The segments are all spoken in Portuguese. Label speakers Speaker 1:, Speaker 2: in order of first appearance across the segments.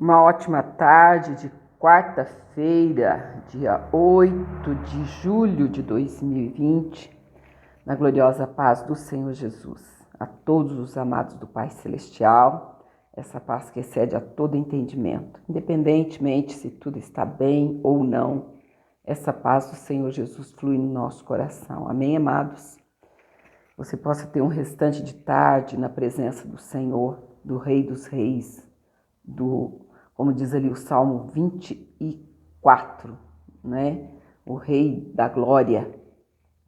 Speaker 1: Uma ótima tarde de quarta-feira, dia 8 de julho de 2020, na gloriosa paz do Senhor Jesus. A todos os amados do Pai Celestial, essa paz que excede a todo entendimento, independentemente se tudo está bem ou não, essa paz do Senhor Jesus flui no nosso coração. Amém, amados? Você possa ter um restante de tarde na presença do Senhor, do Rei dos Reis, como diz ali o Salmo 24, né? O Rei da Glória.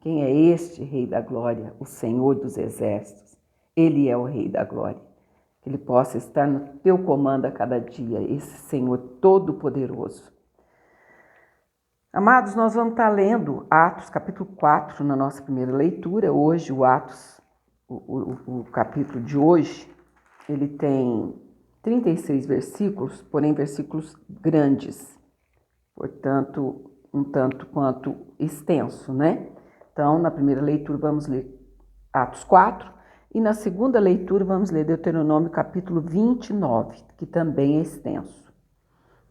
Speaker 1: Quem é este Rei da Glória? O Senhor dos Exércitos. Ele é o Rei da Glória. Que Ele possa estar no teu comando a cada dia, esse Senhor Todo-Poderoso. Amados, nós vamos estar lendo Atos capítulo 4 na nossa primeira leitura. Hoje, o capítulo de hoje, ele tem 36 versículos, porém versículos grandes, portanto, um tanto quanto extenso, né? Então, na primeira leitura vamos ler Atos 4 e na segunda leitura vamos ler Deuteronômio capítulo 29, que também é extenso.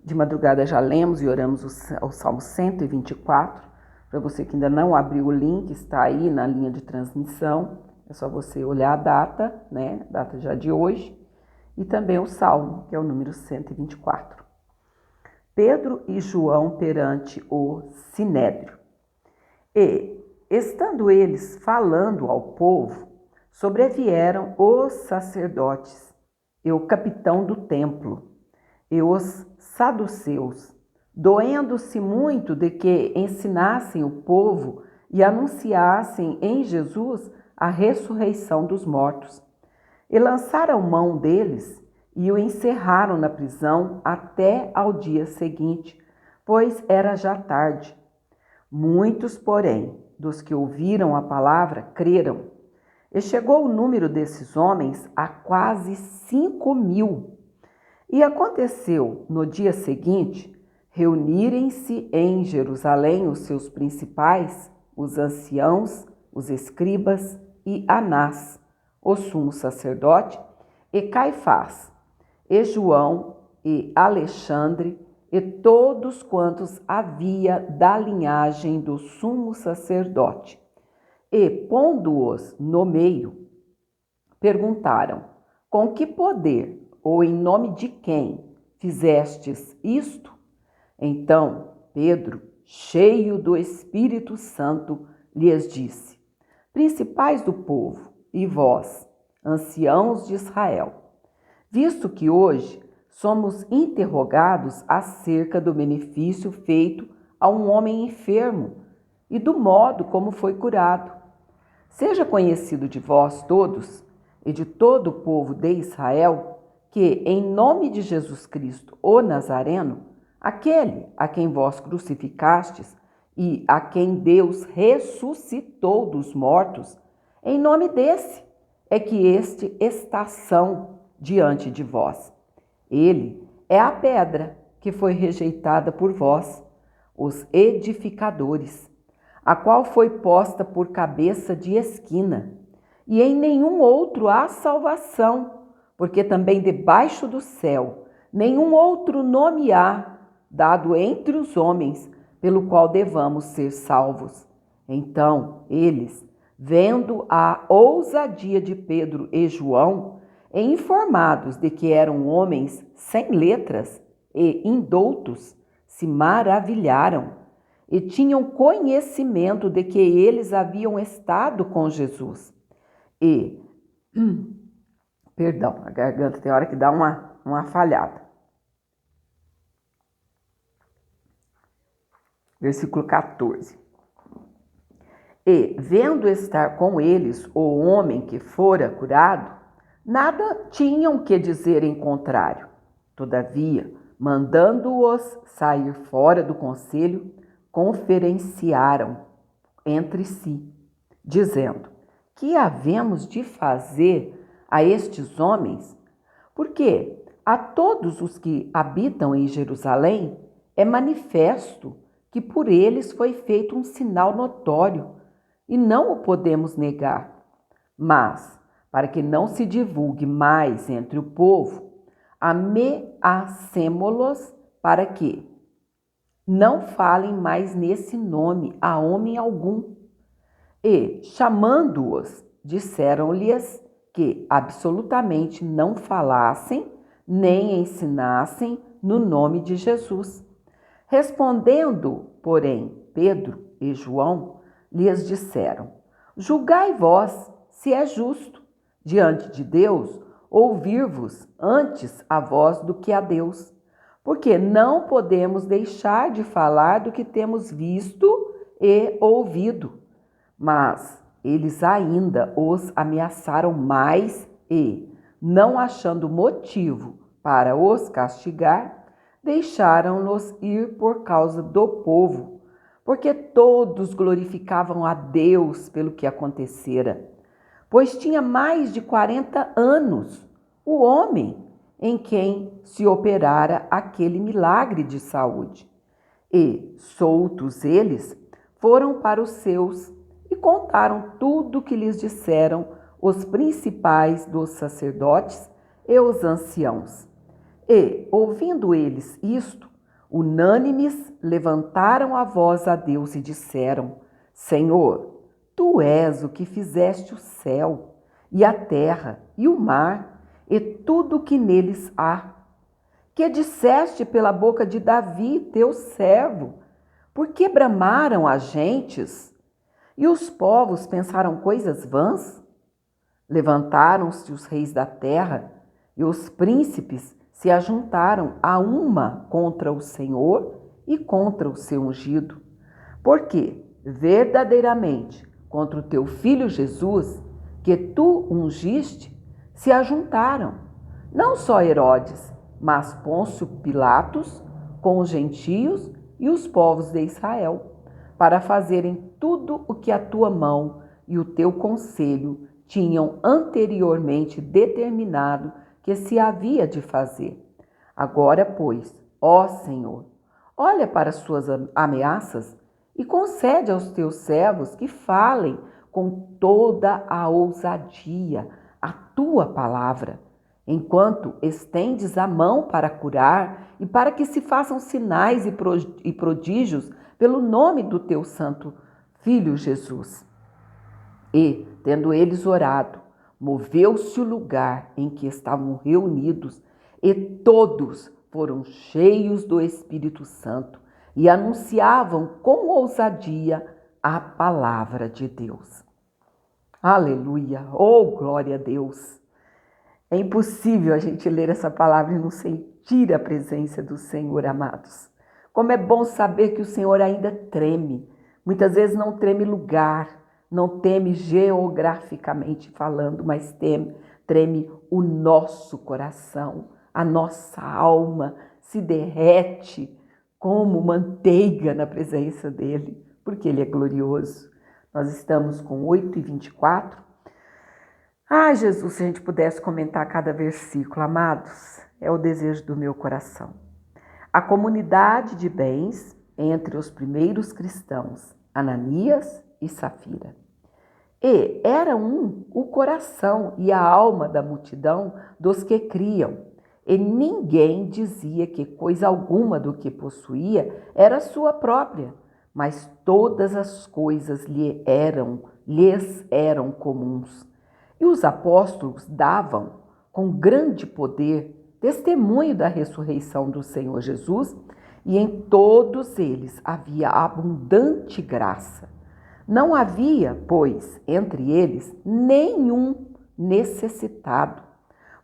Speaker 1: De madrugada já lemos e oramos o Salmo 124. Para você que ainda não abriu o link, está aí na linha de transmissão. É só você olhar a data, né? Data já de hoje. E também o Salmo, que é o número 124. Pedro e João perante o Sinédrio. E, estando eles falando ao povo, sobrevieram os sacerdotes e o capitão do templo e os saduceus, doendo-se muito de que ensinassem o povo e anunciassem em Jesus a ressurreição dos mortos. E lançaram mão deles e o encerraram na prisão até ao dia seguinte, pois era já tarde. Muitos, porém, dos que ouviram a palavra, creram. E chegou o número desses homens a quase 5.000. E aconteceu, no dia seguinte, reunirem-se em Jerusalém os seus principais, os anciãos, os escribas e Anás, o sumo sacerdote, e Caifás, e João, e Alexandre, e todos quantos havia da linhagem do sumo sacerdote. E, pondo-os no meio, perguntaram: com que poder ou em nome de quem fizestes isto? Então Pedro, cheio do Espírito Santo, lhes disse: principais do povo, e vós, anciãos de Israel, visto que hoje somos interrogados acerca do benefício feito a um homem enfermo e do modo como foi curado, seja conhecido de vós todos e de todo o povo de Israel que, em nome de Jesus Cristo, o Nazareno, aquele a quem vós crucificastes e a quem Deus ressuscitou dos mortos, em nome desse é que este está são diante de vós. Ele é a pedra que foi rejeitada por vós, os edificadores, a qual foi posta por cabeça de esquina, e em nenhum outro há salvação, porque também debaixo do céu nenhum outro nome há dado entre os homens, pelo qual devamos ser salvos. Então eles, vendo a ousadia de Pedro e João, e informados de que eram homens sem letras e indoutos, se maravilharam e tinham conhecimento de que eles haviam estado com Jesus. E, perdão, a garganta tem hora que dá uma falhada. Versículo 14. E, vendo estar com eles o homem que fora curado, nada tinham que dizer em contrário. Todavia, mandando-os sair fora do conselho, conferenciaram entre si, dizendo: que havemos de fazer a estes homens? Porque a todos os que habitam em Jerusalém é manifesto que por eles foi feito um sinal notório, e não o podemos negar. Mas, para que não se divulgue mais entre o povo, ameacemo-los para que não falem mais nesse nome a homem algum. E, chamando-os, disseram-lhes que absolutamente não falassem nem ensinassem no nome de Jesus. Respondendo, porém, Pedro e João lhes disseram: julgai vós se é justo, diante de Deus, ouvir-vos antes a vós do que a Deus, porque não podemos deixar de falar do que temos visto e ouvido. Mas eles ainda os ameaçaram mais e, não achando motivo para os castigar, deixaram-nos ir por causa do povo, porque todos glorificavam a Deus pelo que acontecera. Pois tinha mais de 40 anos o homem em quem se operara aquele milagre de saúde. E, soltos eles, foram para os seus e contaram tudo o que lhes disseram os principais dos sacerdotes e os anciãos. E, ouvindo eles isto, unânimes levantaram a voz a Deus e disseram: Senhor, tu és o que fizeste o céu, e a terra, e o mar, e tudo o que neles há. Que disseste pela boca de Davi, teu servo, porque bramaram as gentes, e os povos pensaram coisas vãs? Levantaram-se os reis da terra, e os príncipes se ajuntaram a uma contra o Senhor e contra o seu ungido. Porque, verdadeiramente, contra o teu filho Jesus, que tu ungiste, se ajuntaram, não só Herodes, mas Pôncio Pilatos, com os gentios e os povos de Israel, para fazerem tudo o que a tua mão e o teu conselho tinham anteriormente determinado que se havia de fazer. Agora, pois, ó Senhor, olha para as suas ameaças e concede aos teus servos que falem com toda a ousadia a tua palavra, enquanto estendes a mão para curar e para que se façam sinais e prodígios pelo nome do teu santo Filho Jesus. E, tendo eles orado, moveu-se o lugar em que estavam reunidos, e todos foram cheios do Espírito Santo e anunciavam com ousadia a palavra de Deus. Aleluia! Oh, glória a Deus! É impossível a gente ler essa palavra e não sentir a presença do Senhor, amados. Como é bom saber que o Senhor ainda treme. Muitas vezes não treme lugar, não treme geograficamente falando, mas treme o nosso coração, a nossa alma se derrete como manteiga na presença dele, porque ele é glorioso. Nós estamos com 8h24. Ai, Jesus, se a gente pudesse comentar cada versículo, amados, é o desejo do meu coração. A comunidade de bens entre os primeiros cristãos, Ananias e Safira. E era o coração e a alma da multidão dos que criam, e ninguém dizia que coisa alguma do que possuía era sua própria, mas todas as coisas lhes eram comuns. E os apóstolos davam, com grande poder, testemunho da ressurreição do Senhor Jesus, e em todos eles havia abundante graça. Não havia, pois, entre eles nenhum necessitado,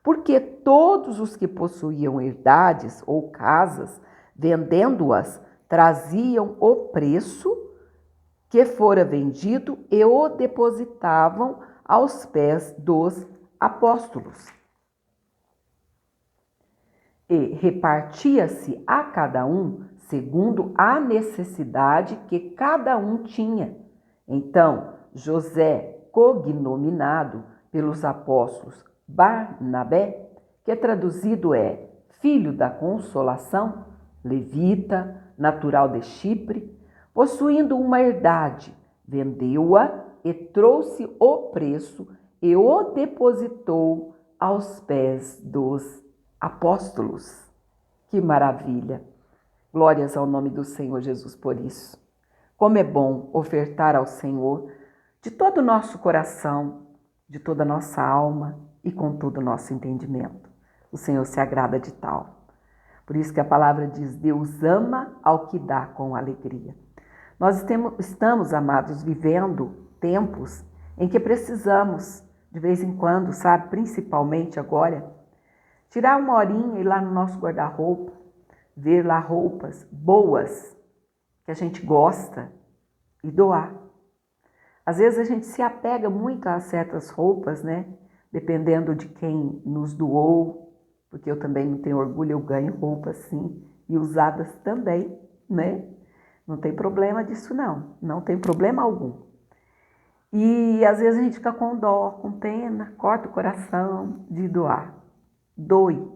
Speaker 1: porque todos os que possuíam herdades ou casas, vendendo-as, traziam o preço que fora vendido e o depositavam aos pés dos apóstolos. E repartia-se a cada um segundo a necessidade que cada um tinha. Então, José, cognominado pelos apóstolos Barnabé, que traduzido é filho da consolação, levita, natural de Chipre, possuindo uma herdade, vendeu-a e trouxe o preço e o depositou aos pés dos apóstolos. Que maravilha! Glórias ao nome do Senhor Jesus por isso. Como é bom ofertar ao Senhor de todo o nosso coração, de toda a nossa alma e com todo o nosso entendimento. O Senhor se agrada de tal. Por isso que a palavra diz, Deus ama ao que dá com alegria. Nós estamos, amados, vivendo tempos em que precisamos, de vez em quando, sabe, principalmente agora, tirar uma horinha e ir lá no nosso guarda-roupa, ver lá roupas boas, que a gente gosta, e doar. Às vezes a gente se apega muito a certas roupas, né? Dependendo de quem nos doou, porque eu também não tenho orgulho, eu ganho roupas sim, e usadas também, né? Não tem problema disso não, não tem problema algum. E às vezes a gente fica com dó, com pena, corta o coração de doar. Doe.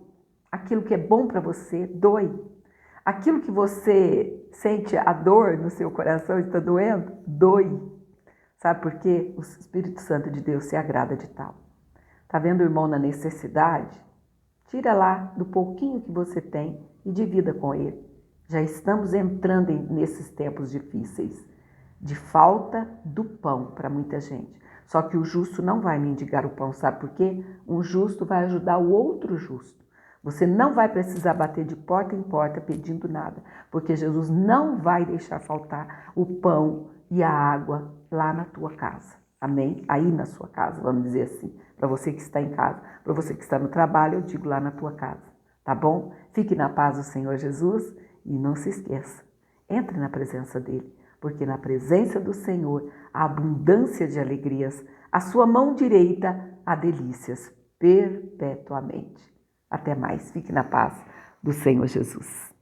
Speaker 1: Aquilo que é bom para você, doe. Aquilo que você sente a dor no seu coração está doendo, doe. Sabe por quê? O Espírito Santo de Deus se agrada de tal. Tá vendo o irmão na necessidade? Tira lá do pouquinho que você tem e divida com ele. Já estamos entrando nesses tempos difíceis, de falta do pão para muita gente. Só que o justo não vai mendigar o pão, sabe por quê? Um justo vai ajudar o outro justo. Você não vai precisar bater de porta em porta pedindo nada, porque Jesus não vai deixar faltar o pão e a água lá na tua casa. Amém? Aí na sua casa, vamos dizer assim. Para você que está em casa, para você que está no trabalho, eu digo lá na tua casa. Tá bom? Fique na paz do Senhor Jesus e não se esqueça. Entre na presença dele, porque na presença do Senhor há abundância de alegrias. A sua mão direita há delícias perpetuamente. Até mais. Fique na paz do Senhor Jesus.